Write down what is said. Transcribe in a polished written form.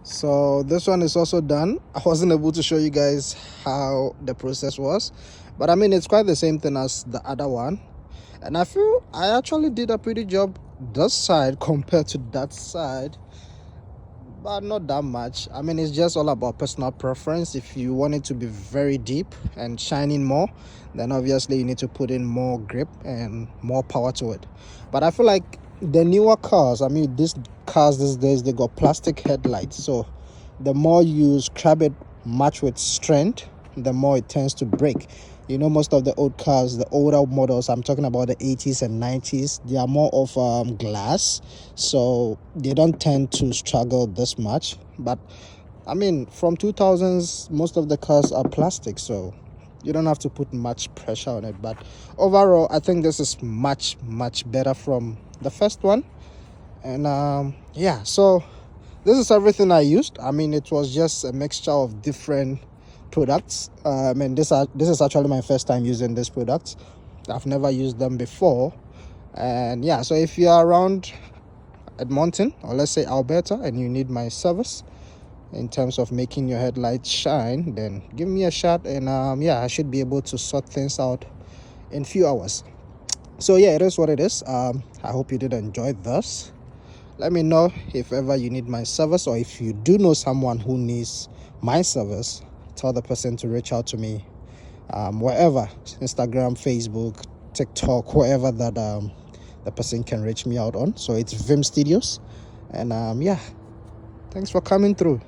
So this one is also done. I wasn't able to show you guys how the process was, but I mean it's quite the same thing as the other one, and I feel I actually did a pretty job this side compared to that side, but not that much. I mean, it's just all about personal preference. If you want it to be very deep and shining more, then obviously you need to put in more grip and more power to it. But I feel like the newer cars, I mean, these cars these days, they got plastic headlights, so the more you scrub it much with strength, the more it tends to break. You know, most of the old cars, the older models, I'm talking about the 80s and 90s, they are more of glass, so they don't tend to struggle this much. But I mean, from 2000s, most of the cars are plastic, so you don't have to put much pressure on it. But overall, I think this is much better from the first one. And yeah, so this is everything I used. I mean, it was just a mixture of different products. I mean, this is actually my first time using these products. I've never used them before. And yeah, so if you're around Edmonton, or let's say Alberta, and you need my service in terms of making your headlights shine, then give me a shot, and yeah, I should be able to sort things out in a few hours. So yeah, it is what it is. I hope you did enjoy this. Let me know if ever you need my service, or if you do know someone who needs my service, tell the person to reach out to me wherever, Instagram, Facebook, TikTok, wherever that the person can reach me out on. So it's Vim Studios. And yeah, thanks for coming through.